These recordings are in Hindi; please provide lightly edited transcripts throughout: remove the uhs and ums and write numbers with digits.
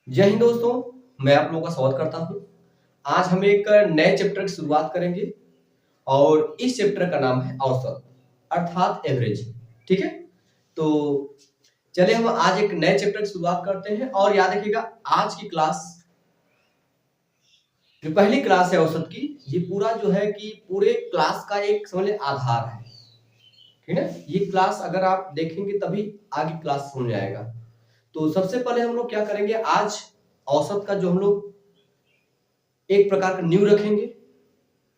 जय हिंद दोस्तों, मैं आप लोगों का स्वागत करता हूं। आज हम एक नए चैप्टर की शुरुआत करेंगे और इस चैप्टर का नाम है औसत अर्थात एवरेज। ठीक है, तो चलिए हम आज एक नए चैप्टर की शुरुआत करते हैं और याद रखिएगा आज की क्लास जो पहली क्लास है औसत की, ये पूरा जो है कि पूरे क्लास का एक समझ लीजिए आधार है। ठीक है, ये क्लास अगर आप देखेंगे तभी आगे क्लास समझ में आएगा। तो सबसे पहले हम लोग क्या करेंगे, आज औसत का जो हम लोग एक प्रकार का न्यू रखेंगे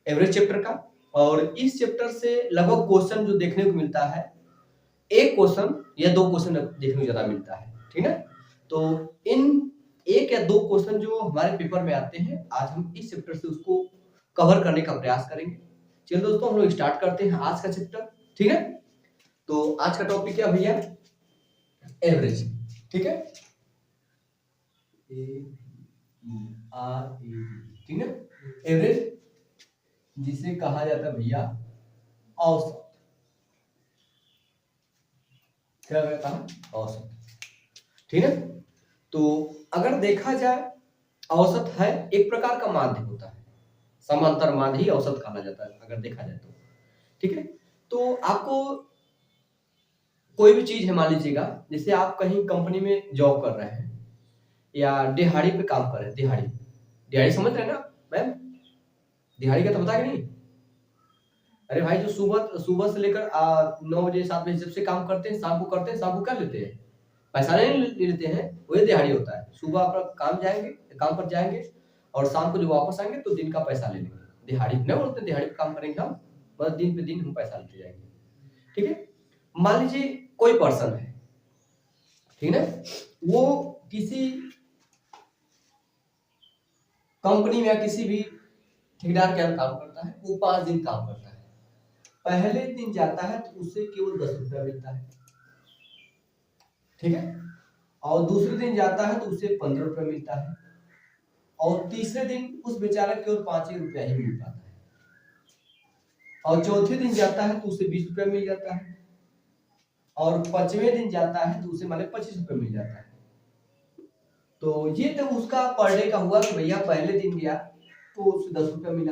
एवरेज चैप्टर का। और इस चैप्टर से लगभग क्वेश्चन जो देखने को मिलता है, एक क्वेश्चन या दो क्वेश्चन देखने को ज्यादा मिलता है। ठीक है, तो इन एक या दो क्वेश्चन जो हमारे पेपर में आते हैं, आज हम इस चैप्टर से उसको कवर करने का प्रयास करेंगे। चलिए दोस्तों, हम लोग स्टार्ट करते हैं आज का चैप्टर। ठीक है, तो आज का टॉपिक क्या भैया, एवरेज। ठीक है, ठीक है, एवरेज जिसे कहा जाता है भैया औसत। क्या कहता है, औसत। ठीक है, तो अगर देखा जाए औसत है एक प्रकार का माध्य होता है, समांतर माध्य ही औसत कहा जाता है अगर देखा जाए तो। ठीक है, तो आपको कोई भी चीज है, मान लीजिएगा जैसे आप कहीं कंपनी में जॉब कर रहे हैं या दिहाड़ी पे काम कर रहे हैं। दिहाड़ी दिहाड़ी समझ रहे हैं ना मैम, दिहाड़ी का तो पता है कि नहीं? अरे भाई, जो सुबह सुबह से लेकर 9 बजे 7 बजे जब से काम करते हैं, शाम को करते हैं, शाम को क्या लेते हैं, पैसा नहीं लेते हैं, वही दिहाड़ी होता है। सुबह अपना काम पर जाएंगे और शाम को जब वापस आएंगे तो दिन का पैसा ले लेंगे। दिहाड़ी नहीं बोलते, दिहाड़ी पे काम करेंगे हम, बस दिन पे दिन हम पैसा लेते जाएंगे। ठीक है, मान लीजिए कोई पर्सन है, ठीक है, वो किसी कंपनी में या किसी भी ठेकेदार के यहाँ काम करता है। वो 5 दिन काम करता है। पहले दिन जाता है तो उसे केवल 10 रुपया मिलता है। ठीक है, और दूसरे दिन जाता है तो उसे 15 रुपया मिलता है, और तीसरे दिन उस बेचारा केवल 5 ही रुपया ही मिल पाता है, और चौथे दिन जाता है तो उसे 20 रुपया मिल जाता है, और 5वें दिन जाता है तो उसे माने 25 रुपया मिल जाता है। तो ये तो उसका पर डे का हुआ कि भैया पहले दिन गया तो उसे 10 रुपया मिला,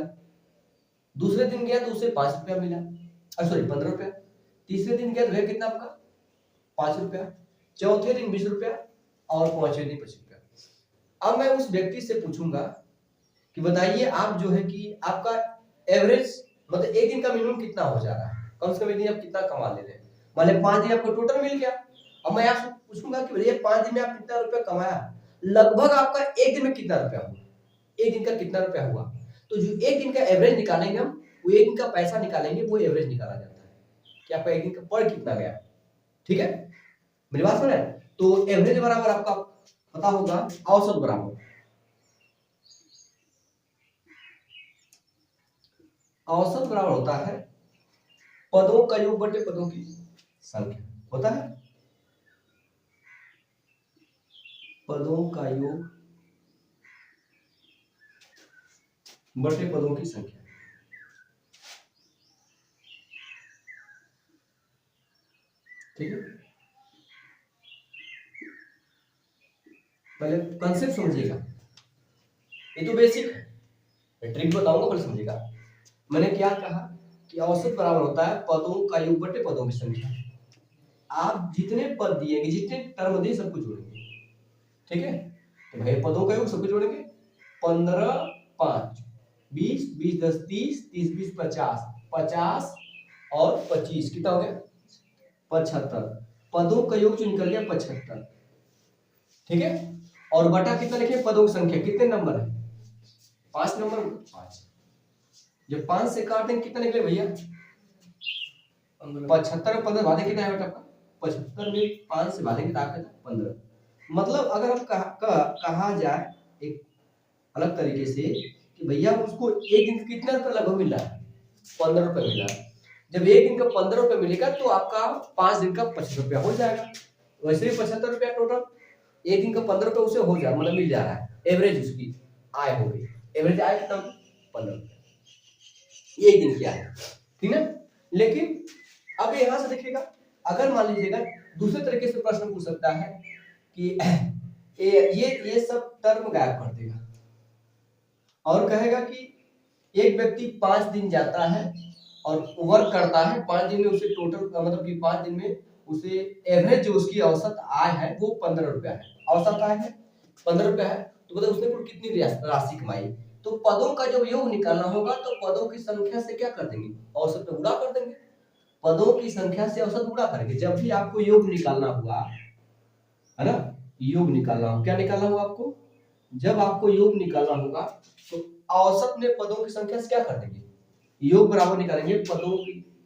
दूसरे दिन गया तो उसे 5 रुपया मिला, सॉरी 15 रुपया, तीसरे दिन गया तो है कितना आपका 5 रुपया, चौथे दिन 20 रुपया, और 5वें दिन 25 रुपया। अब मैं उस व्यक्ति से पूछूंगा कि बताइए आप जो है कि आपका एवरेज मतलब एक दिन का मिनिमम कितना हो जा रहा है, कम से कम एक दिन आप कितना कमा ले रहे हैं। मान लीजिए 5 दिन आपको टोटल मिल गया। अब मैं आपसे पूछूंगा कि भैया 5 दिन में आप कितना रुपया कमाया, लगभग आपका एक दिन में कितना रुपया हुआ, एक दिन का कितना रुपया हुआ। तो जो एक दिन का एवरेज निकालेंगे हम, वो एक दिन का पैसा निकालेंगे, वो एवरेज निकाला जाता है कि आपका एक दिन का पर कितना गया। ठीक है, मेरी बात सुन रहे हैं? तो एवरेज बराबर आपका पता होगा औसत बराबर, औसत बराबर होता है पदों का योग बटे पदों की संख्या। होता है पदों का योग बटे पदों की संख्या। ठीक है, पहले कंसेप्ट समझिएगा, ये तो बेसिक है, मैं ट्रिक बताऊंगा, पहले समझिएगा। मैंने क्या कहा कि औसत बराबर होता है पदों का योग बटे पदों की संख्या। आप जितने पद दिएंगे, जितने टर्म दिए, सबको जोड़ेंगे। ठीक है, तो भाई पदों का योग सबको जोड़ेंगे, 15 5 20 20 10 30 30 20 50 50 और 25 कितना हो गया 75। पदों का योग जो निकल गया 75। ठीक है, और बटा कितना लिखे, पदों की संख्या कितने नंबर है, 5 नंबर, 5। जब 5 से काट देंगे कितना निकले भैया 75। 15 भागे कितना है बेटा आपका 75 में 5 से भागेंगे तो आपका 15। मतलब अगर हम कहा जाए एक अलग तरीके से कि भैया उसको एक दिन कितना रुपया लगभग मिल रहा है, 15 रुपया मिल रहा है। जब एक दिन का 15 रुपया मिलेगा तो आपका 5 दिन का 25 रुपया हो जाएगा। वैसे भी 75 रुपया टोटल, एक दिन का 15 रुपया उसे हो जाए मतलब मिल जा रहा है। एवरेज उसकी आय हो गई, एवरेज आय कितना 15 एक दिन की आय। ठीक है, लेकिन अब यहां से देखिएगा, अगर मान लीजिएगा दूसरे तरीके से प्रश्न पूछ सकता है कि ये सब टर्म गायब कर देगा और कहेगा कि एक व्यक्ति 5 दिन जाता है और वर्क करता है, 5 दिन में उसे टोटल मतलब कि 5 दिन में उसे एवरेज जो उसकी औसत आय है वो 15 रुपया है, औसत आय है 15 रुपया है, तो मतलब उसने कुल कितनी राशि कमाई। तो पदों का जब योग निकालना होगा तो पदों की संख्या से क्या कर देंगे, औसत में गुणा कर देंगे, पदों की संख्या से औसत गुणा करेंगे। जब भी आपको योग निकालना हुआ है ना, योग निकालना हो, क्या निकालना होगा आपको, जब आपको योग निकालना होगा तो औसत में पदों की संख्या से क्या कर देंगे, योग बराबर निकालेंगे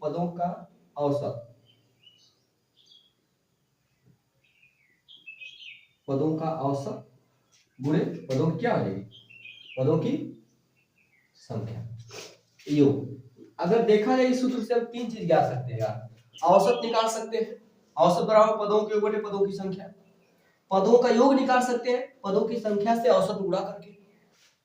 पदों का औसत, पदों का औसत गुणे पदों की क्या हो जाएगी, पदों की संख्या, योग। अगर देखा जाए इस सूत्र से हम 3 चीज ज्ञात सकते हैं यार, औसत निकाल सकते हैं, औसत बराबर पदों के योग बटे पदों की संख्या, पदों का योग निकाल सकते हैं पदों की संख्या से औसत गुणा करके,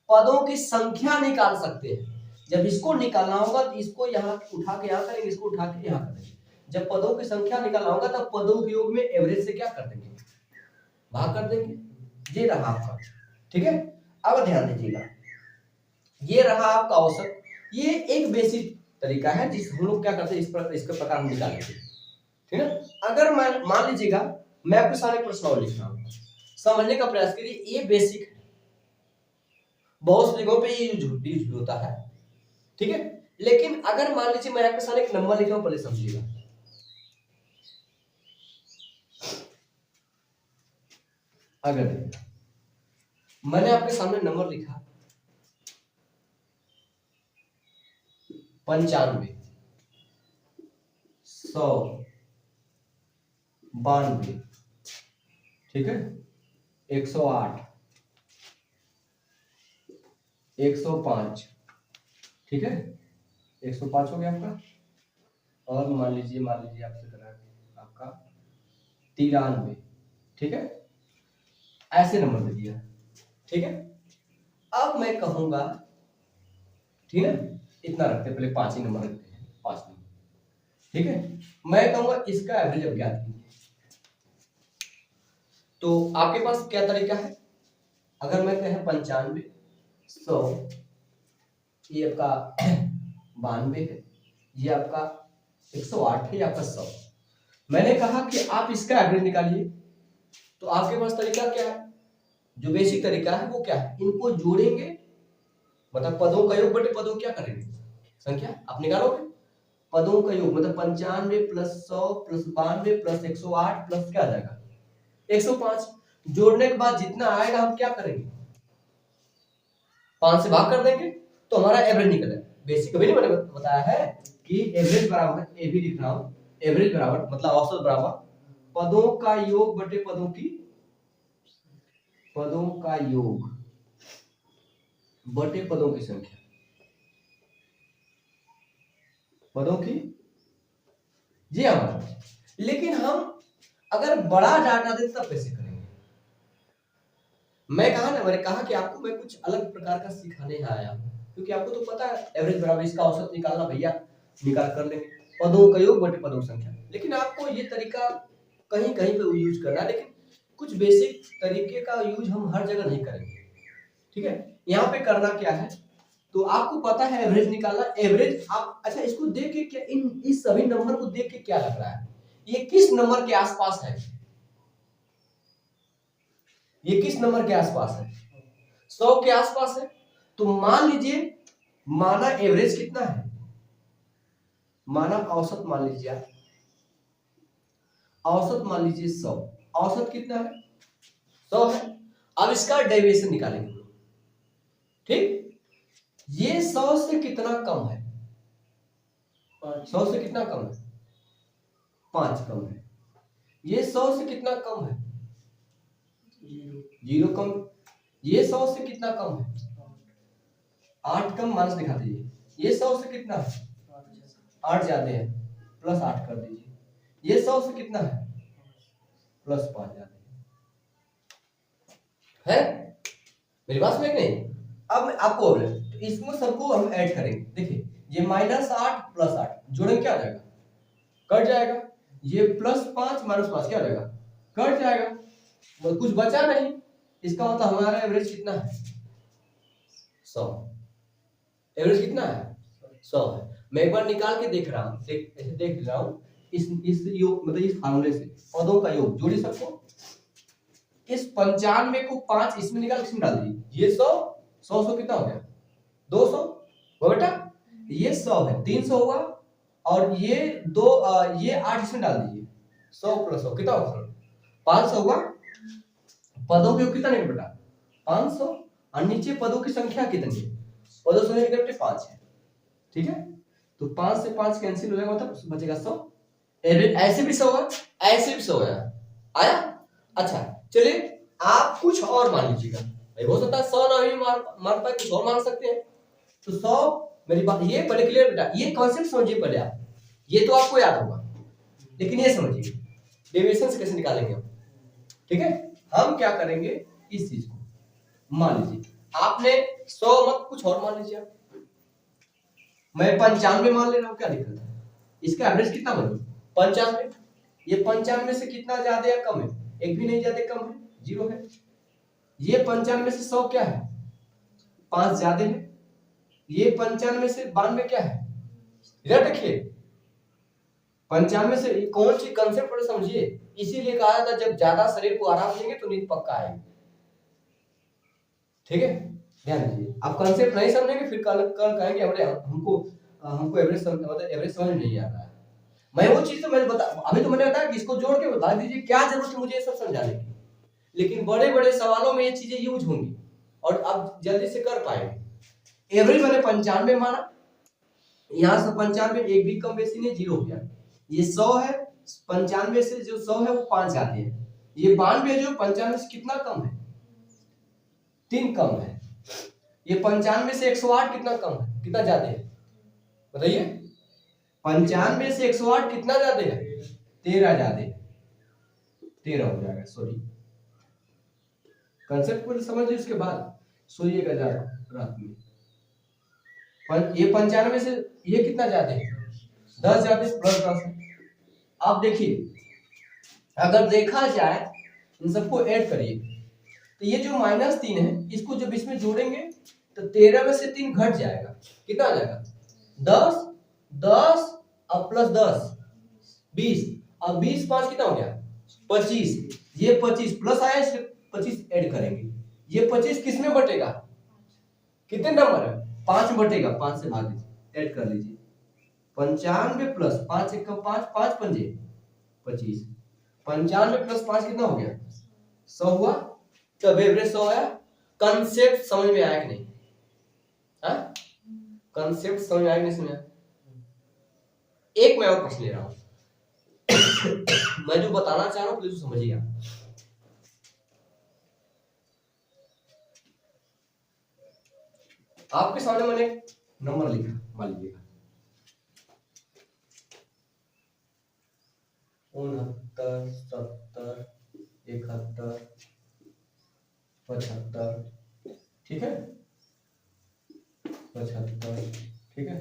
पदों की संख्या निकाल सकते हैं, जब इसको निकालना होगा तो इसको यहाँ उठा के यहाँ करेंगे, इसको उठा के यहाँ करेंगे, जब पदों की संख्या निकालना होगा तब पदों के योग में एवरेज से क्या कर देंगे, भाग कर देंगे। ये रहा आपका, ठीक है। अब ध्यान दीजिएगा, ये रहा आपका औसत, ये एक बेसिक तरीका है जिस हम लोग क्या करते हैं इसका प्रकार हम निकालेंगे, ठीक है। अगर मान लीजिएगा मैं आपके सामने प्रश्न और लिख रहा हूँ, समझने का प्रयास करिए, ये बेसिक है, बहुत जगहों पे ये यूज होता है, ठीक है। लेकिन अगर मान लीजिए मैं आपके सामने एक नंबर लिखा हूं, पहले समझिएगा, अगर मैंने आपके सामने नंबर लिखा 95, 100, 92, ठीक है, 108, 105, ठीक है, 105 हो गया आपका, और मान लीजिए आपसे करा आपका 93, ठीक है, ऐसे नंबर दे दिया, ठीक है। अब मैं कहूंगा, ठीक है, इतना रखते पहले 5 ही नंबर रखते हैं, 5 नंबर, ठीक है। मैं कहूंगा इसका एवरेज अब ज्ञात कीजिए, तो आपके पास क्या तरीका है, अगर मैं कहें 95, 100, ये आपका 92 है, ये आपका 108 है, ये आपका 100, मैंने कहा कि आप इसका एवरेज निकालिए, तो आपके पास तरीका क्या है, जो बेसिक तरीका है वो क्या है, इनको जोड़ेंगे, मतलब पदों का योग बटे पदों क्या करेंगे, संख्या आप निकालोगे, पदों का योग मतलब 95 प्लस 100 प्लस 92 प्लस 108 प्लस क्या आ जाएगा 105, जोड़ने के बाद जितना आएगा हम क्या करेंगे, 5 से भाग कर देंगे तो हमारा एवरेज निकलेगा। बेसिक कभी नहीं मैंने बताया है कि एवरेज बराबर है, ए भी लिख रहा हूं, एवरेज बराबर मतलब औसत बराबर पदों का योग बटे पदों का योग बटे पदों की संख्या, पदों की, जी हमारा। लेकिन हम अगर बड़ा डाटा दे तब कैसे करेंगे, मैंने कहा कि आपको मैं कुछ अलग प्रकार का सिखाने आया हूं, क्योंकि आपको तो पता है एवरेज बराबर इसका औसत निकालना, भैया निकाल कर लेंगे, पदों का योग बटे पदों की संख्या, लेकिन आपको ये तरीका कहीं कहीं पे यूज करना है, लेकिन कुछ बेसिक तरीके का यूज हम हर जगह नहीं करेंगे, ठीक है। यहाँ पे करना क्या है, तो आपको पता है एवरेज निकालना, एवरेज आप अच्छा इसको देख के क्या इस सभी नंबर को देख के क्या लग रहा है, ये किस नंबर के आसपास है, ये किस नंबर के आसपास है, 100 के आसपास है, तो मान लीजिए माना एवरेज कितना है, माना औसत मान लीजिए आप, औसत मान लीजिए 100, औसत कितना है 100 है, अब इसका डेविएशन निकालेंगे, ठीक, ये 100 से कितना कम है, 100 से कितना कम है, 5 कम है, ये 100 से कितना कम है, 0 कम, ये 100 से कितना कम है, 8 कम, माइनस दिखा दीजिए, ये 100 से कितना है, 8 ज्यादा है, प्लस 8 कर दीजिए, ये 100 से कितना है, प्लस 5 ज्यादा है, मेरी बात समझ नहीं। अब आपको तो इसमें सबको हम ऐड करेंगे, देखिए ये -8 प्लस 8 जोड़ेंगे क्या आ जाएगा, कट जाएगा, ये +5 -5 क्या हो जाएगा, कट जाएगा, कुछ बचा नहीं, इसका मतलब हमारा एवरेज कितना है 100। एवरेज कितना है 100 है। मैं एक बार निकाल के देख रहा हूँ, देख रहा हूँ इस योग मतलब इस फार्मूले से पदों का योग जोड़िए सबको। इस 95 को 5 इसमें निकाल इसमें डाल दीजिए, ये 100 कितना हो गया 200 हो बेटा, ये 100 है 300 हुआ, और ये 8 इसमें डाल दीजिए, 100 + 100 कितना होगा 500 हुआ। पदों के योग कितना है बेटा 500, और नीचे पदों की संख्या कितनी है, पदों की संख्या कितनी 5 है, ठीक है। तो 5 से 5 कैंसिल हो जाएगा, मतलब बचेगा 100। ऐसे भी 100 है, ऐसे भी 100 है, आया। अच्छा चलिए आप कुछ और मान लीजिएगा, भाई हो सकता है 100 ना भी मान पाए, कुछ और मान सकते हैं। तो 100 मेरी बात ये पहले क्लियर बेटा, ये कॉन्सेप्ट समझिए पहले आप, ये तो आपको याद होगा, लेकिन ये समझिए डेविएशन से कैसे निकालेंगे हम, ठीक है। हम क्या करेंगे, इस चीज को मान लीजिए आपने 100 मत कुछ और मान लीजिए, मैं 95 मान ले रहा हूँ, क्या दिक्कत है, इसका एवरेज कितना बने 95, ये 95 से कितना ज्यादा या कम है, एक भी नहीं ज्यादा कम है, 0 है। ये 95 से 100 क्या है 5 ज्यादा है। ये 95 से 92 क्या है, इधर देखिए 95 से कौन सी कंसेप्ट पर समझिए, इसीलिए कहा था जब ज्यादा शरीर को आराम देंगे तो नींद पक्का आएगी, ठीक है। ध्यान दीजिए, आप कंसेप्ट नहीं समझेंगे फिर कल कहेंगे हमको एवरेज मतलब एवरेज समझ नहीं आ रहा है। मैं वो चीज तो मैंने अभी तो मैंने बताया कि इसको जोड़ के बता दीजिए, क्या जरूरत है मुझे ये सब समझाने की, लेकिन बड़े बड़े सवालों में ये चीजें यूज होंगी और आप जल्दी से कर पाएंगे। एवरेज मैंने 95 माना, यहाँ से 95 एक भी कम बेसी नहीं, 0 हो गया। ये 100 है, 95 से जो 100 है वो 5 जाते हैं। ये 92 जो 95 से कितना कम है 3 कम है। ये 95 से 108 कितना कम है, कितना ज्यादा है बताइए, 95 से 108 कितना ज्यादा है 13 ज्यादा है, 13 हो जाएगा। सॉरी कंसेप्ट को समझ लीजिए, उसके बाद सोइएगा रात में। ये 95 से ये कितना ज्यादा है 10 ज्यादा प्लस 10 है। आप देखिए अगर देखा जाए इन सबको ऐड करिए तो ये जो -3 है इसको जब इसमें जोड़ेंगे तो 13 में से 3 घट जाएगा, कितना आ जाएगा 10 10 और प्लस 10 20, और 20 5 कितना हो गया 25। ये 25 प्लस आया, इसमें 25 ऐड करेंगे, ये 25 किस में बटेगा, कितने नंबर है 5 में बटेगा, 5 से भाग दीजिए, ऐड कर लीजिए 95 प्लस 5 1 5 5 पंजे 25, 95 प्लस 5 कितना हो गया 100 हुआ। तब एवरेज 100 आया। कंसेप्ट समझ में आया कि नहीं, हाँ कंसेप्ट समझ में आया कि नहीं समझ में। एक मैं और प्रश्न ले रहा हूं मैं जो बताना चाह रहा हूं प्लीज समझिएगा। आपके सामने मैंने नंबर लिखा, मान लीजिएगा 69 70 71 75, ठीक है 75, ठीक है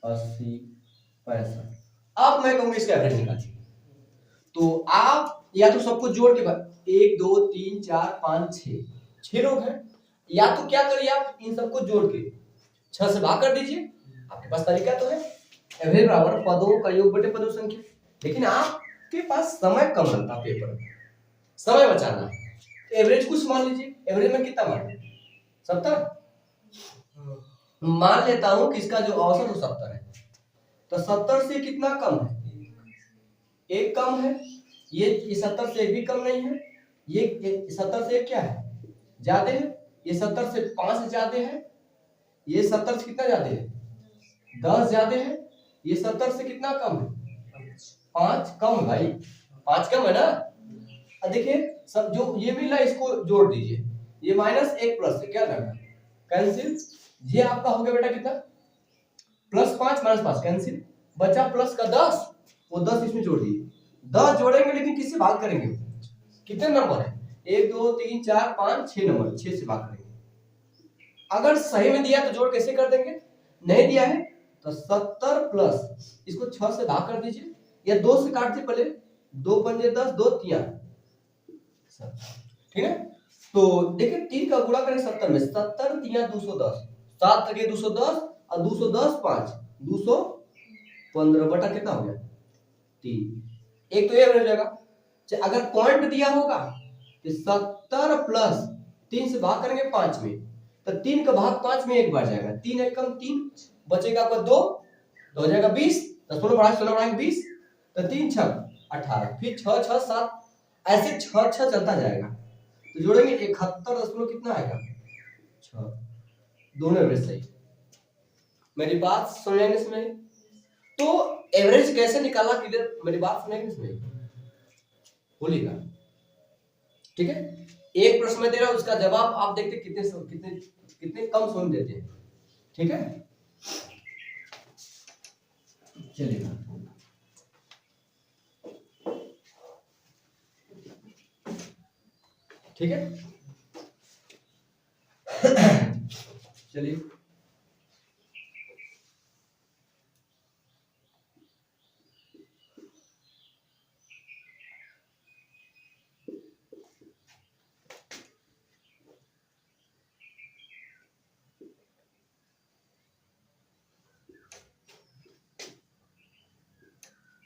80 65। अब मैं कहूंगा इसका एवरेज निकालिए, तो आप या तो सबको जोड़ के 1 2 3 4 5 6 लोग हैं, या तो क्या करिए आप इन सबको जोड़ के 6 से भाग कर दीजिए, आपके पास तरीका तो है। एवरेज बराबर पदों का योग बटे पदों संख्या, लेकिन आपके पास समय कम लगता पेपर में, समय बचाना है, एवरेज कुछ मान लीजिए। एवरेज में कितना मान 70 मान लेता हूं कि इसका जो औसत वो 70 है, तो 70 से कितना कम है, एक कम है, ये 70 से एक भी कम नहीं है, ये 70 से एक क्या है ज्यादा है, ये 70 से 5 ज्यादा है, ये 70 से कितना ज्यादा है 10 ज्यादा है, ये 70 से कितना कम है 5 कम है भाई, 5 कम है ना। अब देखिए सब जो ये मिल रहा है इसको जोड़ दीजिए, ये -1 प्लस से क्या लगा कैंसिल, ये आपका हो गया बेटा कितना +5 -5 कैंसिल, बचा प्लस का 10, वो 10 इसमें जोड़ दिए, 10 जोड़ेंगे लेकिन किससे भाग करेंगे, कितने नंबर है 1 2 3 4 5 6 नंबर, 6 से भाग करेंगे। अगर सही में दिया तो जोड़ कैसे कर देंगे, नहीं दिया है तो 70 प्लस इसको 6 से भाग कर दीजिए, या 2 से काट दीजिए, पहले 2 पंजे 10 2 3, ठीक है तो देखिए 3 का गुणा करें 70 में, 70 तिया 210, 7 तक 210 और 210 5 215 बटा कितना हो गया 3। एक तो ये हो जाएगा। अगर पॉइंट दिया होगा तो 70 प्लस 3 से भाग करेंगे 5 में, तो 3 का भाग 5 में एक बार जाएगा, 3 एक कम 3 बचेगा आपका 2 तो हो जाएगा 20, 10 बढ़ा 16 बढ़ाएंगे 20, तो 3 6 18, फिर 6 6 7 ऐसे 6 6 चलता जाएगा। तो जोड़ेंगे 71 दशमलव कितना आएगा 6। दोनों एवरेज सही। मेरी बात समझने इसमें तो एवरेज कैसे निकाला क्लियर, मेरी बात समझने इसमें बोलिएगा। ठीक है, एक प्रश्न में दे रहा हूं उसका जवाब आप देखते कितने कितने कितने कम समय देते हैं। ठीक है, चलिएगा ठीक है चलिए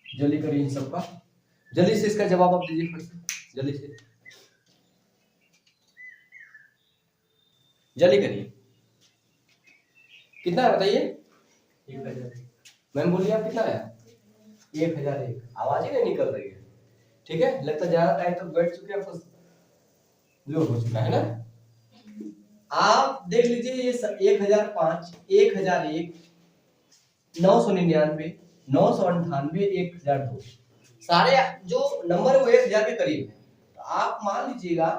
जल्दी करिए इन सबका, जल्दी से इसका जवाब आप दीजिए फिर से, जल्दी से जल्दी करिए। कितना है बताइए 1000। मैम बोलिए आप कितना आया 1001। आवाज ही नहीं निकल रही है। ठीक है, लगता ज्यादा टाइम तक बैठ चुके हैं, जो हो चुका है ना। आप देख लीजिए ये 1005 1001 999 998 1002 सारे जो नंबर वो 1000 के करीब है। तो आप मान लीजिएगा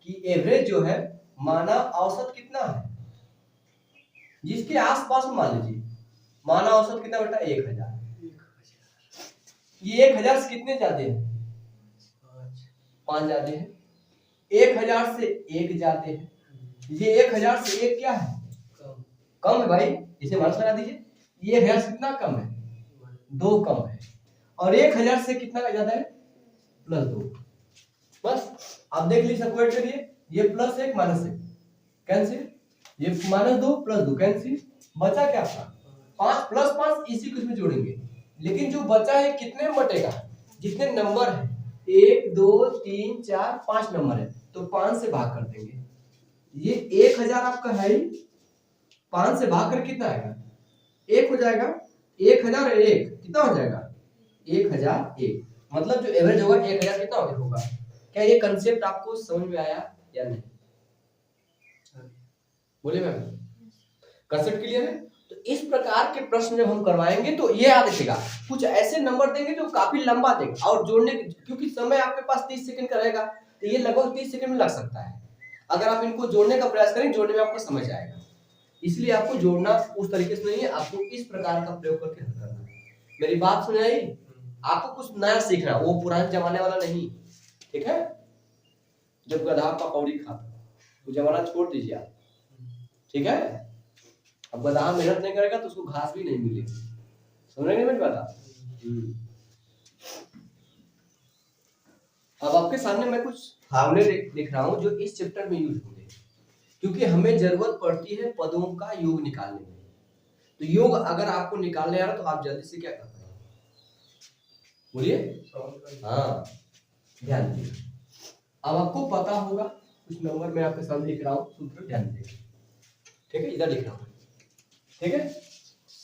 कि एवरेज जो है मानव औसत कितना है, जिसके आसपास मान लीजिए मानव औसत कितना बेटा 1000। ये 1000 से कितने ज्यादा है 5 ज्यादा है, 1000 से 1 ज्यादा है, ये 1000 से 1 क्या है कम है भाई, इसे माइनस लगा दीजिए। ये 1000 से कितना कम है 2 कम है, और 1000 से कितना ज्यादा है +2। बस आप देख लीजिए सबको ऐड करिए, ये +1 -1 कैंसिल, ये -2 +2 कैंसिल, बचा क्या आपका 5 + 5 इसी को इसमें जोड़ेंगे। लेकिन जो बचा है कितने में बटेगा, जितने नंबर है 1 2 3 4 5 नंबर है तो 5 से भाग कर देंगे। ये 1000 आपका है, 5 से भाग कर कितना आएगा 1 हो जाएगा, 1001 कितना हो जाएगा 1001, मतलब जो एवरेज होगा 1000 कितना होगा। क्या ये कंसेप्ट आपको समझ में आया या नहीं, बोलिए मैम कंसेप्ट क्लियर है। तो इस प्रकार के प्रश्न जब हम करवाएंगे तो ये याद रखिएगा, कुछ ऐसे नंबर देंगे जो काफी लंबा देंगे और जोड़ने क्योंकि समय आपके पास 30 सेकंड का रहेगा तो ये लगभग 30 सेकंड में लग सकता है। अगर आप इनको जोड़ने का प्रयास करें जोड़ने में आपको समझ आएगा, इसलिए आपको जोड़ना उस तरीके से नहीं है, आपको इस प्रकार का प्रयोग करके हल करना है। मेरी बात सुन आई, आपको कुछ नया सीखना, वो पुराने जमाने वाला नहीं। ठीक है, जब गधा पकौड़ी खाता वो जमाना छोड़ दीजिए आप। ठीक है, अब गधा मेहनत नहीं करेगा तो उसको घास भी नहीं मिलेगी, समझ रहे हैं मेरी बात। अब आपके सामने मैं कुछ फार्मूले लिख रहा हूं जो इस चैप्टर में यूज होंगे, क्योंकि हमें जरूरत पड़ती है पदों का योग निकालने में। तो योग अगर आपको निकालने आ रहा तो आप जल्दी से क्या करते हैं बोलिए, हाँ ध्यान दीजिए। अब आपको पता होगा कुछ नंबर मैं आपके सामने लिख रहा हूँ, सूत्र ध्यान दीजिए। ठीक है, इधर लिख रहा हूँ। ठीक है,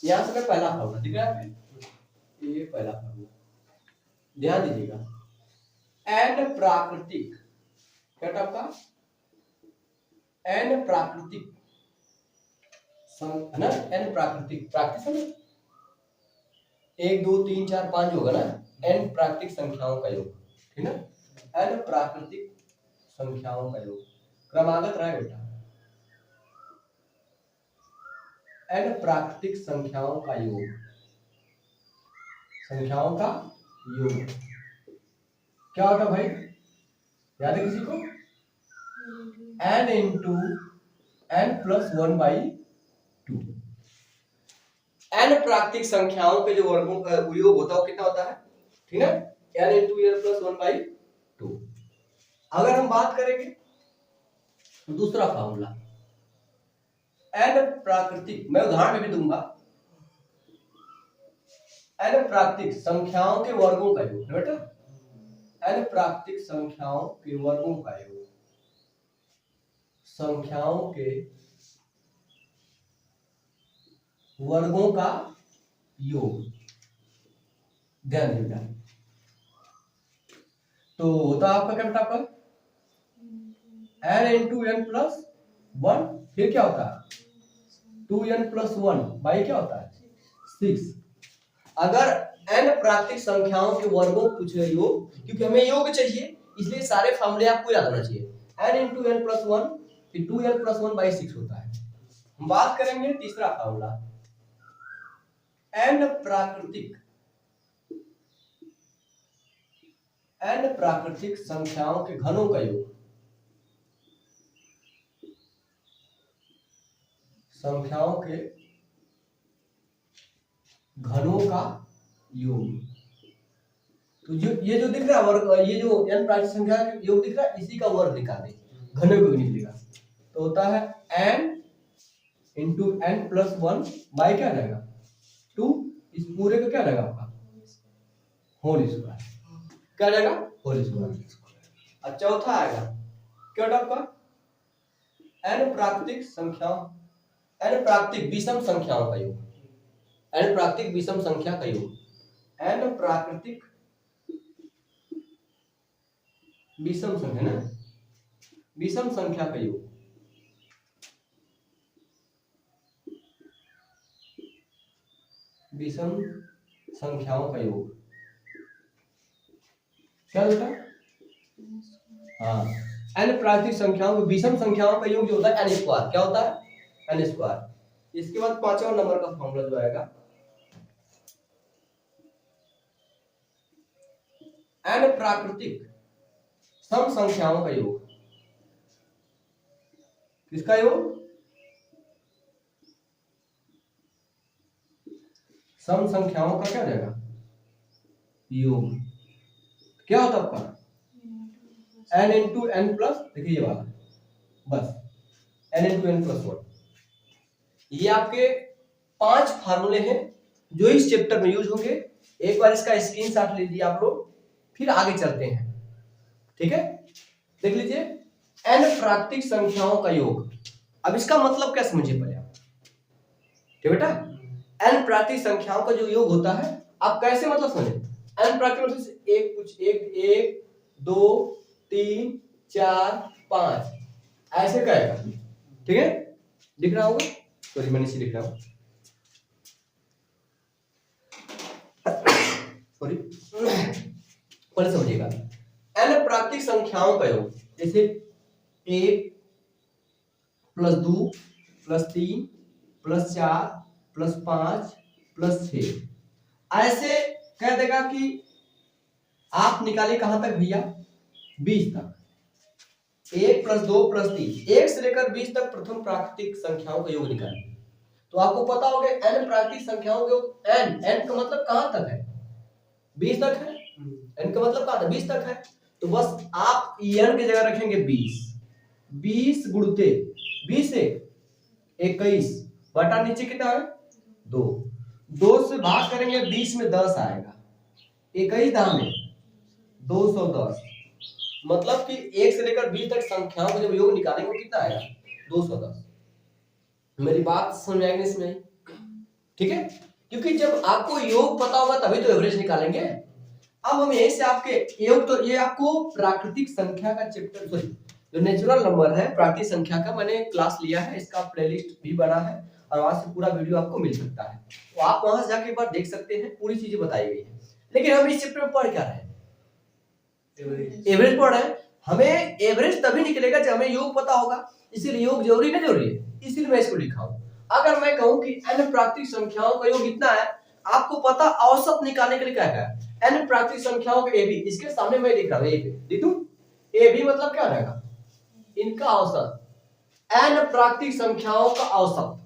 यहाँ से मैं पहला फार्मूला दिख रहा है, ये पहला फार्मूला ध्यान दीजिएगा। एन प्राकृतिक क्या आपका एन प्राकृतिक है ना, एन प्राकृतिक प्राकृतिक 1 2 3 4 5 होगा ना, एन प्राकृतिक संख्याओं का योग, ठीक ना, एन प्राकृतिक संख्याओं का योग क्रमागत रहा है बेटा, एन प्राकृतिक संख्याओं का योग, संख्याओं का योग क्या होता भाई, याद है किसी को, n into n plus 1/2। n प्राकृतिक संख्याओं के जो वर्गों का योग होता है वो कितना होता है, ठीक है, n इंटू n प्लस 1/2। अगर हम बात करेंगे दूसरा फॉर्मूला, n प्राकृतिक, मैं उदाहरण में भी दूंगा, n प्राकृतिक संख्याओं के वर्गों का योग बेटा, n प्राकृतिक संख्याओं के वर्गों का योग, संख्याओं के वर्गों का योग, ध्यान देना। तो होता आपका क्या बेटा, आपका n into n plus one, फिर क्या होता है 2n प्लस वन बाई क्या होता है 6। अगर n प्राकृतिक संख्याओं के वर्गों पूछ रहे योग, क्योंकि हमें योग चाहिए इसलिए सारे फॉर्मूले आपको याद होना चाहिए, n into n plus one फिर 2n प्लस वन बाई 6 होता है। हम बात करेंगे तीसरा फॉर्मूला, n प्राकृतिक संख्याओं के घनों का योग, संख्याओं के घनों का योग। तो ये जो दिख रहा है वर्ग, ये जो n प्राकृतिक संख्या का योग दिख रहा है, इसी का वर्ग निकालें, घनों को निकलेगा। तो होता है n into n plus one by क्या रहेगा 2, इस पूरे का क्या रहेगा आपका होल स्क्वायर, क्या रहेगा होल स्क्वायर। और चौथा आएगा क्या आपका n प्राकृतिक संख्याओं, n प्राकृतिक विषम संख्याओं का योग, n प्राकृतिक विषम संख्या का योग, n प्राकृतिक विषम संख्या ना, विषम संख्या का योग, विषम संख्याओं का योग क्या बेटा, हाँ n प्राकृतिक संख्याओं को विषम संख्याओं का योग जो होता है n स्क्वायर, क्या होता है n स्क्वायर। इसके बाद पांचवा नंबर का फॉर्मूला जो आएगा n प्राकृतिक सम संख्याओं का योग, किसका योग, सम संख्याओं का क्या रहेगा योग, क्या होता है आपका n इंटू एन प्लस, देखिए ये वाला बस n into n plus one. ये आपके 5 फार्मूले हैं जो इस चैप्टर में यूज होंगे। एक बार इसका स्क्रीनशॉट लीजिए आप लोग, फिर आगे चलते हैं, ठीक है। देख लीजिए n प्राकृतिक संख्याओं का योग, अब इसका मतलब क्या समझिए पहले आप, ठीक बेटा। n प्राकृतिक संख्याओं का जो योग होता है आप कैसे मतलब समझे, n प्राकृतिक मतलब एक कुछ एक 2 3 4 5 ऐसे कहेगा, ठीक है, दिख रहा होगा, सॉरी मैं नीचे लिख रहा हूं, सॉरी पहले समझिएगा। n प्राकृतिक संख्याओं का योग जैसे 1 plus 2 plus 3 plus 4 plus 5 plus 6 ऐसे कह देगा कि आप निकालिए कहां तक भैया 20 तक, 1 प्लस 2 प्लस 3, 1 से लेकर 20 तक प्रथम प्राकृतिक संख्याओं का योग निकालिए। तो आपको पता होगा n प्राकृतिक संख्याओं का योग, n का मतलब कहां तक है 20 तक है, n का मतलब कहां तक 20 तक है। तो बस आप n की जगह रखेंगे 20 गुणते 20 से 21 बटा नीचे कितना है 2 से भाग करेंगे 20 में 10 आएगा, 21 दाम 210, मतलब कि 1 से लेकर 20 तक संख्याओं को जब योग निकालेंगे कितना आएगा 210। मेरी बात समझ आएगी इसमें, ठीक है, क्योंकि जब आपको योग पता होगा तभी तो एवरेज निकालेंगे। अब हम यहीं से आपके योग, तो ये आपको प्राकृतिक संख्या का चैप्टर, सॉरी जो नेचुरल नंबर है प्राकृतिक संख्या का मैंने क्लास लिया है, इसका प्लेलिस्ट भी बना है और वहां से पूरा वीडियो आपको मिल सकता है, तो आप वहां से जाके एक बार देख सकते हैं, पूरी चीजें बताई गई है। लेकिन हम इस चैप्टर में पढ़ क्या रहे हैं, एवरेज पढ़ रहे हैं। हमें एवरेज तभी निकलेगा जब हमें योग पता होगा, इसीलिए योग जरूरी नहीं जरूरी है, इसीलिए मैं इसको लिखा हूं। अगर मैं कहूं कि n प्राकृतिक संख्याओं का योग इतना है, आपको पता औसत निकालने के लिए क्या है n प्राकृतिक संख्याओं का ab, इसके सामने मैं लिख रहा हूं a पे, देखो ab मतलब क्या रहेगा इनका औसत, n प्राकृतिक संख्याओं का औसत,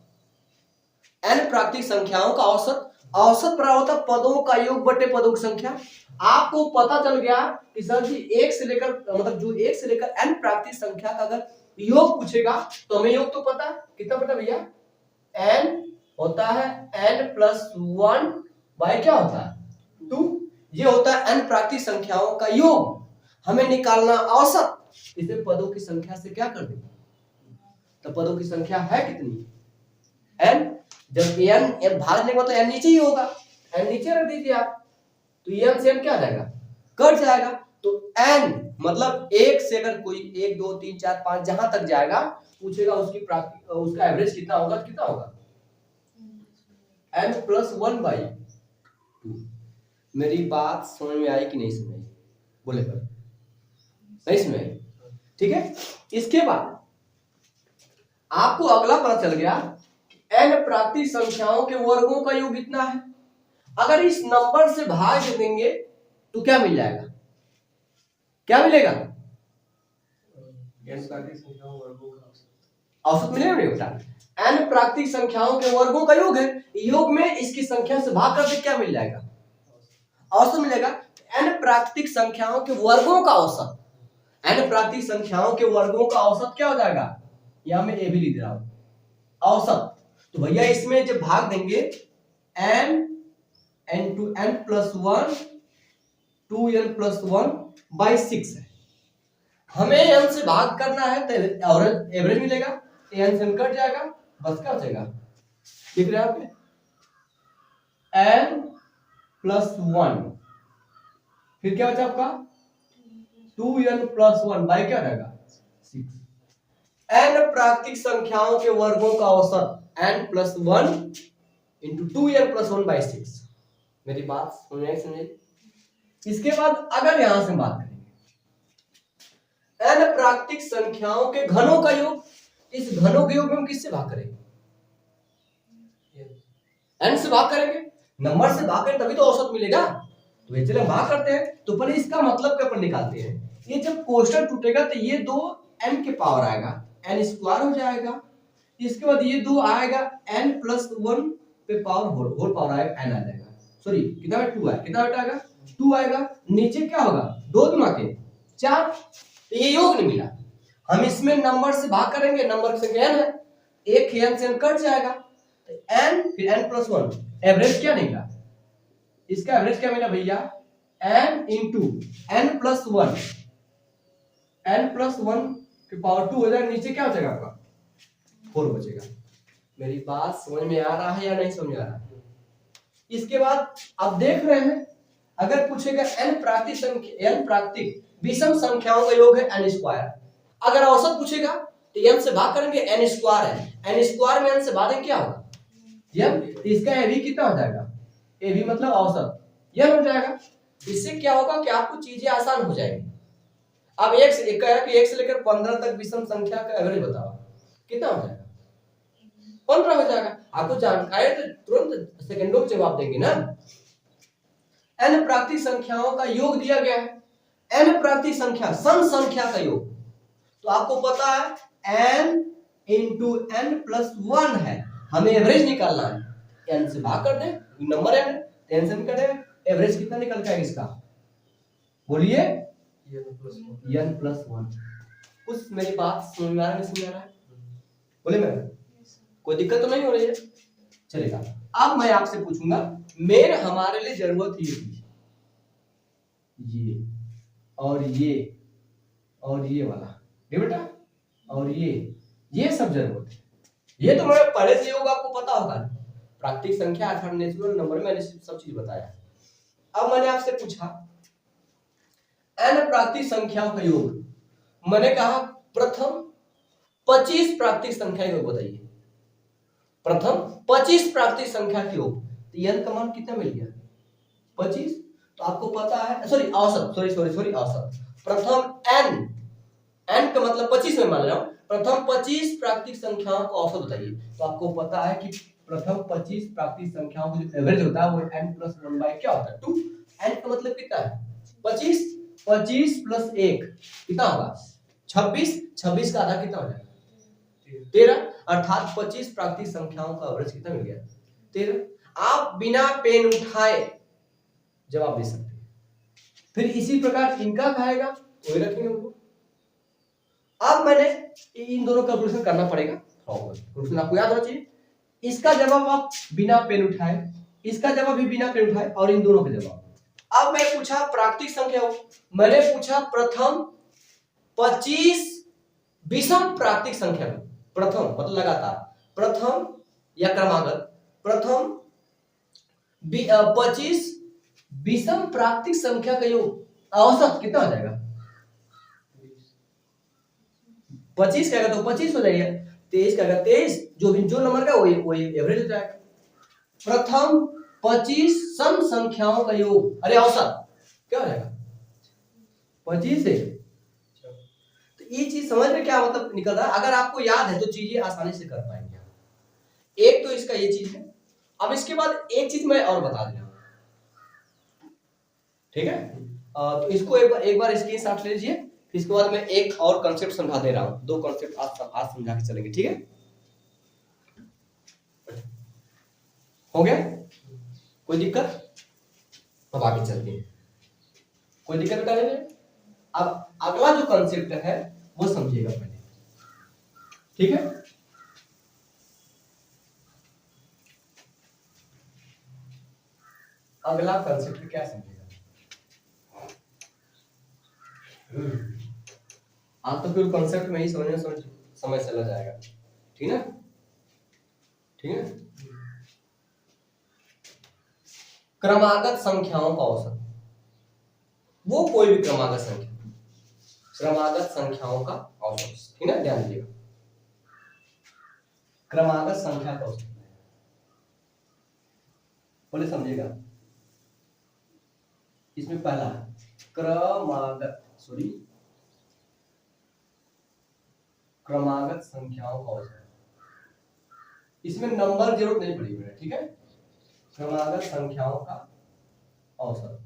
n प्राकृतिक संख्याओं का औसत, औसत बराबर होता है पदों का योग बटे पदों की संख्या। आपको पता चल गया कि सर जी 1 से लेकर मतलब जो 1 से लेकर n प्राकृतिक संख्या का अगर योग पूछेगा तो हमें योग तो पता है, कितना पता भैया, n होता है n+1 बाय क्या होता है 2। ये होता है n प्राकृतिक संख्याओं का योग, हमें निकालना औसत, इसे पदों की संख्या से क्या कर देंगे, तो पदों की संख्या है कितनी, n। जब n भागने का तो n नीचे ही होगा, n नीचे रख दीजिए आप, तो n से n क्या आ जाएगा, कट जाएगा। तो n मतलब एक से अगर कोई 1 2 3 4 5 जहां तक जाएगा पूछेगा उसका एवरेज कितना होगा, कितना होगा n+1/2। मेरी बात समझ में आई कि नहीं समझ आई, बोले पर नहीं समझ आई, ठीक है। इसके बाद आपको अगला पता चल गया n प्राकृतिक संख्याओं के वर्गों का योग कितना है। अगर इस नंबर से भाग देंगे तो क्या मिल जाएगा, क्या मिलेगा, औसत मिलेगा नहीं बेटा, n प्राकृतिक संख्याओं के वर्गों का योग है, योग में इसकी संख्या से भाग करके क्या मिल जाएगा, औसत मिलेगा। n प्राकृतिक संख्याओं के वर्गों का औसत, n प्राकृतिक संख्याओं के वर्गों का औसत क्या हो जाएगा, यहां मैं ए भी लिख रहा हूं औसत। तो भैया इसमें जब भाग देंगे n into n+1 2n+1/6 है, हमें n से भाग करना है तो एवरेज मिलेगा, n से कट जाएगा, बस क्या बचेगा, लिख रहे हैं आप n+1, फिर क्या बचा आपका 2n+1 बाय क्या रहेगा 6। n प्राकृतिक संख्याओं के वर्गों का औसत n+1 into 2n+1/6। मेरी बात समझे। इसके बाद अगर यहां से बात करेंगे n प्राकृतिक संख्याओं के घनों का योग, इस घनों के योग में हम किससे भाग करेंगे, n से भाग करेंगे, नंबर से भाग करें तभी तो औसत मिलेगा। तो चलिए भाग करते हैं, तो पहले इसका मतलब क्या अपन निकालते हैं, ये जब कोष्टक टूटेगा तो ये 2 n के पावर आएगा, n² हो जाएगा, इसके बाद ये 2 आएगा n+1 पे पावर होल पावर आएगा n आ जाएगा, सॉरी कितना 2 है, कितना बेटा आएगा 2 आएगा, नीचे क्या होगा 2 गुना के 4, तो ये योग नहीं मिला। हम इसमें नंबर से भाग करेंगे, नंबर की संख्या n है, एक n से n कट जाएगा, तो n फिर n+1, एवरेज क्या निकला, इसका एवरेज क्या मिला भैया n into n+1, n+1 के पावर 2 हो जाएगा, नीचे क्या बचेगा आपका 4 बचेगा। मेरी बात समझ में आ रहा है या नहीं समझ आ रहा है। इसके बाद आप देख रहे हैं अगर पूछेगा n प्राकृतिक विषम संख्याओं का योग है n², अगर औसत पूछेगा तो n से भाग करेंगे n² है, n² में n से भागेंगे क्या होगा n, तो इसका ab कितना हो जाएगा, ab मतलब औसत n हो जाएगा। इससे क्या होगा कि आपको चीजें आसान हो जाएंगी। अब एक से लेकर 15 तक विषम संख्या का एवरेज बताओ कितना हो जाएगा, 15 हो जाएगा। आपको जानकारी तो तुरंत सेकंडों में जवाब देंगे ना। n प्राकृतिक संख्याओं का योग दिया गया है, n प्राकृतिक संख्या सम संख्या का योग, तो आपको पता है n into n+1 है, हमें एवरेज निकालना है, n से भाग कर दे, नंबर n n से निकले, एवरेज कितना निकल जाएगा इसका, बोलिए n+1। कुछ मेरी बात समझ में आ रहा है, बोले मैम कोई दिक्कत तो नहीं हो रही है, चलेगा। अब मैं आपसे पूछूंगा मेन हमारे लिए जरूरत ये और ये वाला ये बेटा और ये सब जरूरत है, ये तो मैं पहले से होगा आपको पता होगा, प्राकृतिक संख्या अर्थात नेचुरल नंबर में मैंने सब चीज बताया। अब मैंने आपसे पूछा n प्राकृतिक संख्याओं का योग, मैंने कहा प्रथम 25 प्राकृतिक संख्या योग बताइए, प्रथम 25 प्राकृतिक संख्या के योग, तो n का मान कितना मिल गया 25, तो आपको पता है सॉरी औसत, प्रथम n का मतलब 25 में मान रहा हूं, प्रथम 25 प्राकृतिक संख्याओं का औसत बताइए, तो आपको पता है कि प्रथम 25 प्राकृतिक संख्याओं का जो एवरेज होता है वो n+1 बाय क्या होता है 2, n का मतलब कितना है 25, 25 + 1 कितना होगा 26, 26 का आधा कितना हो जाएगा 13, अर्थात 25 प्राकृतिक संख्याओं का एवरेज कितना मिल गया 13। आप बिना पेन उठाए जवाब दे सकते हैं, फिर इसी प्रकार इनका खाएगा वही रखेंगे उनको। अब मैंने इन दोनों कैलकुलेशन करना पड़ेगा, कैलकुलेशन आपको याद होना चाहिए। इसका जवाब आप बिना पेन उठाए, इसका जवाब भी बिना पेन उठाए, और इन दोनों के जवाब। अब मैं पूछा प्राकृतिक संख्या, मैंने पूछा प्रथम 25 विषम प्राकृतिक संख्या, प्रथम मतलब लगातार, प्रथम या क्रमागत, प्रथम 25 विषम प्राकृतिक संख्या का योग औसत कितना हो जाएगा? 25 का तो 25 हो जाएगा, 23 का 23, जो नंबर का वही एवरेज हो जाएगा। प्रथम 25 सम संख्याओं का योग, अरे औसत क्या हो जाएगा? 25 है। तो ये चीज समझ में क्या मतलब निकल रहा है? अगर आपको याद है तो चीजें आसानी से कर पाएंगे। एक तो इसका ये चीज है। अब इसके बाद एक चीज मैं और बता दे रहा हूं, ठीक है? तो इसको एक बार स्क्रीनशॉट ले लीजिए, इसके बाद मैं एक और कॉन्सेप्ट समझा दे रहा हूं, 2 कॉन्सेप्ट आज समझा के चलेंगे, ठीक है? हो गया? कोई दिक्कत? अब आगे चलते हैं। कोई दिक्कत बता रहे? अब अगला जो कॉन्सेप्ट है वो समझिएगा पहले, ठीक है? अगला कॉन्सेप्ट क्या समझेगा? आप तो फिर कॉन्सेप्ट में ही समझ चला जाएगा, ठीक है? ठीक है? क्रमागत संख्याओं का औसत, वो कोई भी क्रमागत संख्या, क्रमागत संख्याओं का औसत, ठीक है? ध्यान दीजिएगा, क्रमागत संख्या का औसत, बोले समझिएगा। इसमें पहला क्रमागत संख्याओं का औसत, इसमें नंबर जरूरत नहीं पड़ेगी, ठीक है? क्रमागत संख्याओं का औसत,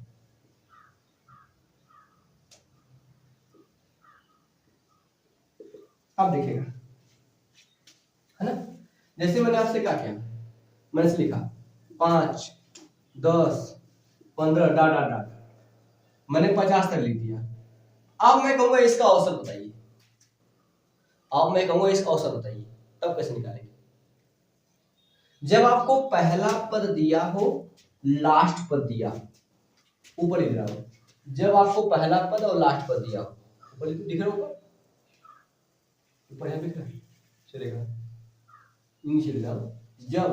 अब देखिएगा, है ना? जैसे मैंने आपसे क्या किया, मैंने से लिखा 5, 10, 15 डा डा डा, मैंने 50 तक लिख दिया। अब मैं कहूंगा इसका औसत बताइए, अब मैं कहूंगा इसका औसत बताइए, तब कैसे निकालेंगे? जब आपको पहला पद दिया हो, लास्ट पद दिया, ऊपर लिख रहा हूं, जब आपको पहला पद और लास्ट पद दिया हो, ऊपर दिख रहा होगा, ऊपर यहां दिख रहा है, चलेगा? नीचे लिख रहा हूं, जब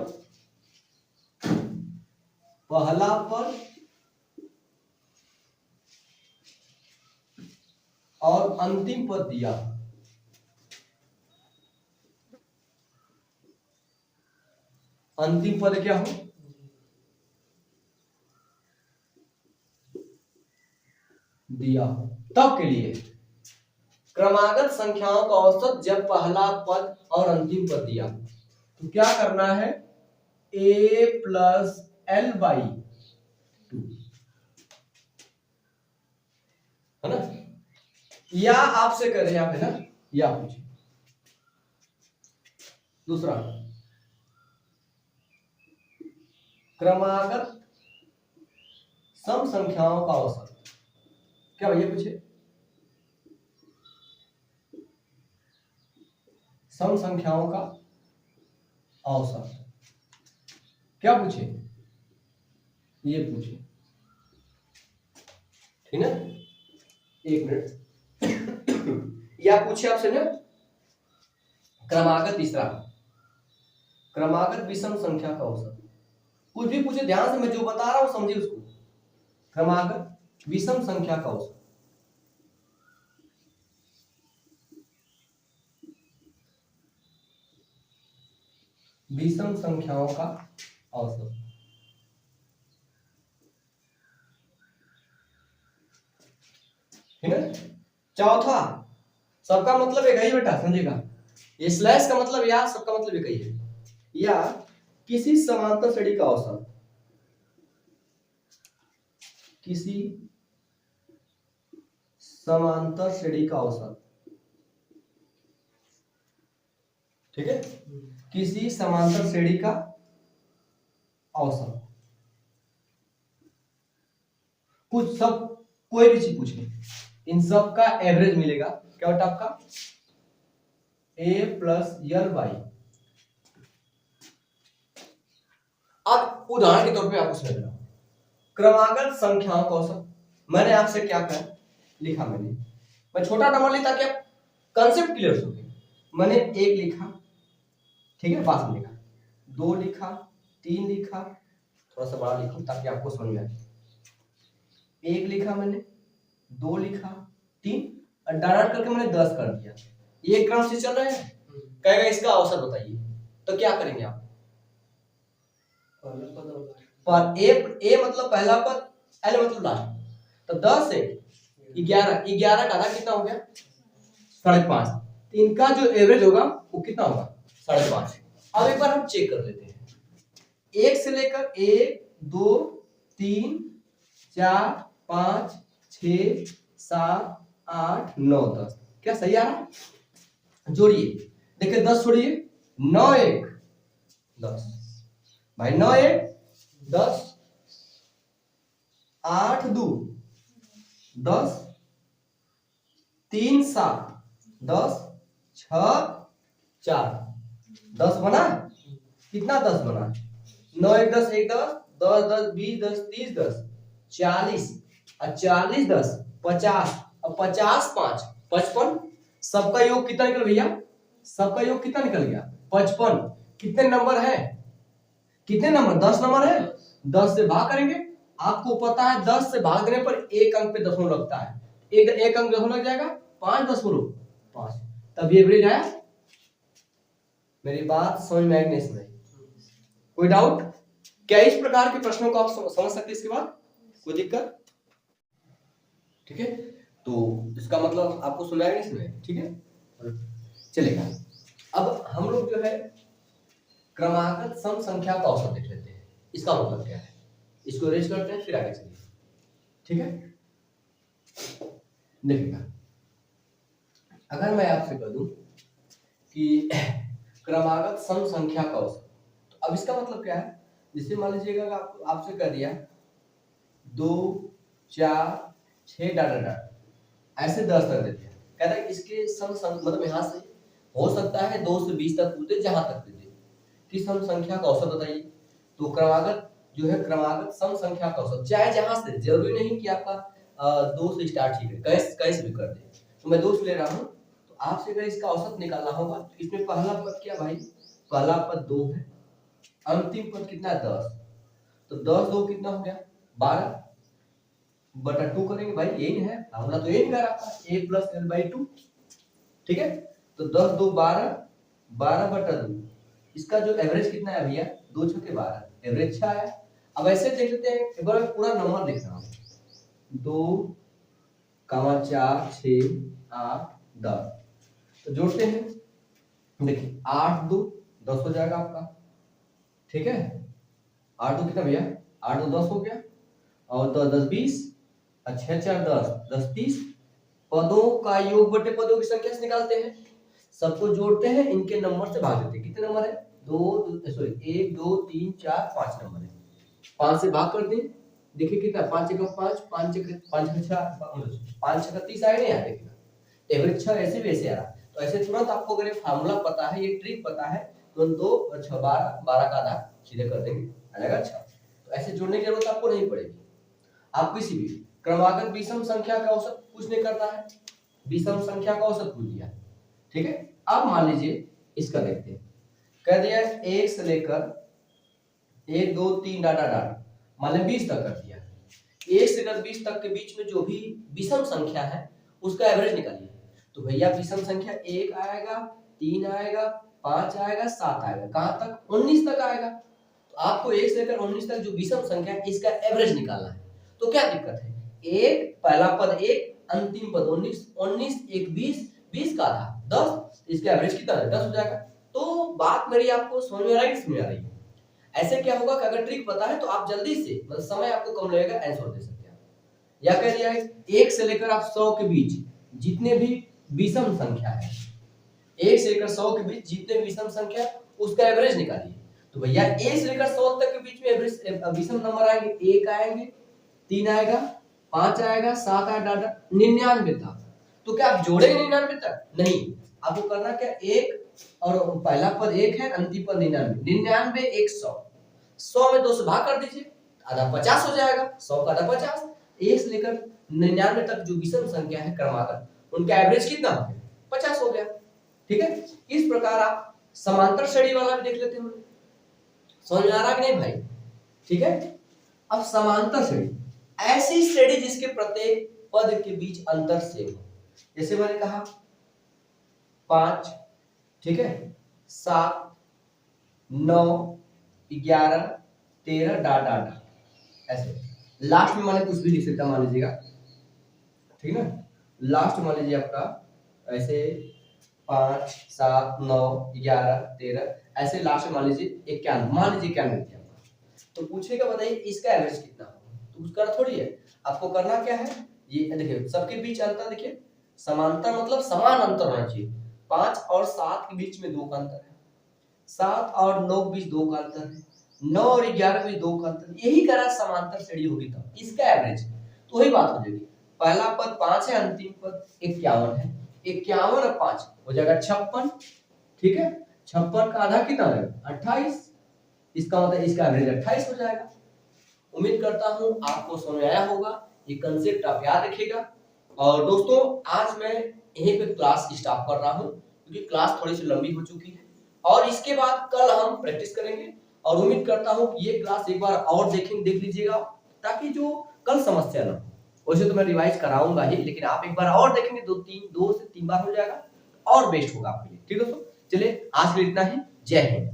पहला पद और अंतिम पद दिया, अंतिम पद क्या हो? दिया हो, तब के लिए क्रमागत संख्याओं का औसत जब पहला पद और अंतिम पद दिया, तो क्या करना है? a प्लस एल बाई 2, है ना? या आपसे कर रहे हैं, है ना? या पूछिए दूसरा, क्रमागत सम संख्याओं का औसत, क्या भैया पूछे? सम संख्याओं का औसत क्या पूछे? ये पूछे, ठीक है? एक मिनट, या पूछे आपसे ना क्रमागत, तीसरा क्रमागत विषम संख्या का औसत, कुछ भी पूछे ध्यान से, मैं जो बता रहा हूं समझिए उसको। क्रमागत विषम संख्या का औसत, विषम संख्याओं का औसत, ठीक है? चौथा, सबका मतलब एक ही बेटा, समझेगा? ये स्लैश का मतलब या सबका मतलब एक ही है, या किसी समांतर श्रेणी का औसत, किसी समांतर श्रेणी का औसत, ठीक है? किसी समांतर श्रेणी का औसत, कुछ सब कोई भी चीज पूछे, इन सब का एवरेज मिलेगा, क्या होता है आपका? ए प्लस यल वाई। अब उदाहरण के तौर पे आपको समझ रहा हूं, क्रमागत संख्याओं का औसत। मैंने आपसे क्या कहा, लिखा मैंने, मैं छोटा नंबर लिया ताकि आप कंसेप्ट क्लियर हो सके। मैंने एक लिखा, ठीक है, पास में लिखा, दो लिखा, तीन लिखा, थोड़ा सा बड़ा लिखो ताकि आपको समझ में आए। एक लिखा मैंने, दो लिखा, तीन, और डायरेक्ट करके मैंने 10 कर दिया। ये क्रम से चल रहा है, कहेगा इसका औसत बताइए, तो क्या करेंगे आप? पर ए मतलब पहला पद, एल मतलब लास्ट, तो 10 से 11, 11 का आधा कितना हो गया? 5.5। तो इनका जो एवरेज होगा वो कितना होगा? 5.5। अब एक बार हम चेक कर लेते हैं, एक से लेकर 1 2 3 4 5 6 7 8 9 10, क्या सही आ रहा है? जोड़िए, देखिए 10 छोड़िए, 9 1 10 भाई, 9 1 10, 8 2 10, 3 7 10, 6 4 10 बना। कितना 10 बना? 9 1 10 1 10 10 10 20 10 30 10 40, और 40 10 50, और 50 5 55। सबका योग कितना निकल भैया? सबका योग कितना निकल गया? 55। कितने नंबर है? कितने नंबर? 10 नंबर है। 10 से भाग करेंगे, आपको पता है 10 से भाग देने पर एक अंक पे दशमलव लगता है, एक अंक दशमलव लग जाएगा 5.5, तब एवरेज आया। मेरी बात समझ में आई नहीं? कोई डाउट? क्या इस प्रकार के प्रश्नों को आप समझ सकते हैं? इसके बाद कोई दिक्कत? ठीक है, तो इसका मतलब आपको सुना है इसमें, ठीक है, चलेगा। अब हम लोग जो है क्रमागत सम संख्या का औसत देख लेते हैं, इसका मतलब क्या है, इसको अरेंज करते हैं फिर आगे चलिए, ठीक है। देखिएगा, अगर मैं आपसे कह दूं कि क्रमागत सम संख्या का औसत, तो अब इसका मतलब क्या है? जैसे मान लीजिएगा आपसे कह दिया 2 4 6 डाटा डाटा, ऐसे 10 तक देते हैं, कहता है इसके सम मतलब यहां से हो सकता है 2 से 20 तक पूछते, जहां तक देते कि सम संख्या का औसत बताइए। तो क्रमागत जो है, क्रमागत सम संख्या का औसत, चाहे जहां से, जरूरी नहीं कि आपका 2 से स्टार्ट ही है, कैसे भी कर दे। तो मैं 2 से ले रहा हूं, तो आपसे अगर इसका औसत निकालना होगा तो इसमें पहला पद क्या भाई? पहला पद 2 है, अंतिम पद कितना है? 10। तो 10 2 कितना हो गया? 12 बटा 2 करेंगे भाई, यही है फॉर्मूला, तो यही निकाल आपका a प्लस l बाई 2, ठीक है। तो 10 2 12, 12 बटा 2, इसका जो एवरेज कितना है भैया? 2 छक्के 12, एवरेज अच्छा है। अब ऐसे देख लेते हैं, एक बार पूरा नंबर लिख रहा हूं, 2 4 6 8 10, तो जोड़ते हैं, देखिए 8 2 10 हो जाएगा आपका, ठीक है। 8 2 कितना भैया? 8 2 10 हो गया, और 10 10 20, 6 4 10 10 30। पदों का योग बटे पदों की संख्या से निकालते हैं, सबको जोड़ते हैं, इनके नंबर से भाग देते हैं। कितने नंबर है? 1 2 3 4 5 नंबर है, 5 से भाग कर दें, देखिए कितना? 5 1 5 5 6 5 6 30 आए नहीं आए? देखिए एवरेज 6 ऐसे वैसे आ रहा। तो ऐसे तुरंत आपको अगर ये फार्मूला पता है, ये ट्रिक पता है, तो 2 और 6 12, 12 का आधा सीधे कर देंगे, आ जाएगा 6। तो ऐसे जोड़ने की जरूरत आपको नहीं पड़ेगी। आप किसी भी क्रमागत विषम संख्या का औसत कुछ नहीं करना है, विषम संख्या का औसत पूछ दिया, ठीक है। अब मान लीजिए इसका देखते हैं, कह दिया 1 से लेकर 1 2 3 डाटा डाटा, मान लें 20 तक कर दिया। 1 से लेकर 20 तक के बीच में जो भी विषम संख्या है उसका एवरेज निकालिए। तो भैया विषम संख्या 1 आएगा, 3 आएगा, 5 आएगा, 7 आएगा, कहां तक? 19 तक आएगा। तो आपको 1 से लेकर 19 तक जो विषम संख्या है इसका एवरेज निकालना है। तो क्या दिक्कत है? एक पहला पद 1, अंतिम पद 19, 19 1 20, 20 का आधा 10, इसका एवरेज कितना है? 10 हो जाएगा। तो बात मेरी आपको समझ में आ रही है? समझ आ रही है? ऐसे क्या होगा कि अगर ट्रिक पता है तो आप जल्दी से, मतलब समय आपको कम लगेगा, आंसर दे सकते हैं। या कह दिया है 1 से लेकर आप 100 के बीच जितने भी विषम संख्या है, 1 से लेकर 100 के बीच जितने भी विषम संख्या उसका एवरेज निकालिए। तो भैया 1 से लेकर 100 तक के बीच में एवरेज विषम नंबर आएंगे, 1 आएंगे, 3 आएगा, 5 आएगा, 7 8 99 तक। तो क्या आप जोड़ेंगे 99 तक? नहीं, आपको करना क्या, एक और पहला पद एक है, अंतिम पद 99, 99 1 100, 100 में 2 से भाग कर दीजिए, आधा 50 हो जाएगा, 100 का आधा 50, 1 से लेकर 99 तक जो विषम संख्या है क्रमागत, उनका एवरेज कितना हो गया, 50 हो गया। ठीक है, इस प्रकार आप समांतर श्रेणी वाला भी देख लेते हैं, समझ में आ रहा कि नहीं भाई? ठीक है, अब समांतर श्रेणी, ऐसी श्रेणी जिसके प्रत्येक पद के बीच अंतर सेम हो, जैसे मैंने कहा 5, ठीक है, 7, 9, 11, 13 डॉट डॉट, ऐसे लास्ट में मैंने कुछ भी लिख सकता, मान लीजिएगा, ठीक है ना, लास्ट मान लीजिए आपका ऐसे 5, 7, 9, 11, 13, ऐसे लास्ट में मान लीजिए 91, मान लीजिए 91 किया, तो पूछेगा बताइए इसका एवरेज कितना होगा, तो कुछ करना थोड़ी है, आपको करना क्या है, ये देखिए सबके बीच अंतर, देखिए समांतर मतलब समान अंतर होना चाहिए, 5 और 7 के बीच में 2 का अंतर है, 7 और 9 के बीच 2 का अंतर है, 9 और 11 के बीच 2 का अंतर, यही करा समांतर श्रेणी होगी, तो इसका एवरेज तो वही बात हो जाएगी, पहला पद 5 है, अंतिम पद 51 है, 51 और 5 हो जाएगा 56, ठीक है, 56 का आधा कितना है 28, इसका मतलब इसका एवरेज 28 हो जाएगा। उम्मीद करता हूं आपको समझ आया होगा, ये कंसेप्ट आप याद रखिएगा। और दोस्तों आज मैं यहीं पे क्लास स्टॉप कर रहा हूं, क्योंकि क्लास थोड़ी सी लंबी हो चुकी है, और इसके बाद कल हम प्रैक्टिस करेंगे, और उम्मीद करता हूं कि ये क्लास एक बार और देख लीजिएगा, ताकि जो कल समस्या ना, वैसे तो मैं रिवाइज कराऊंगा ही, लेकिन आप एक बार और देखेंगे, 2 से 3 बार हो जाएगा और बेस्ट होगा आपके लिए। ठीक है दोस्तों, चलिए आज के लिए इतना ही, जय हिंद।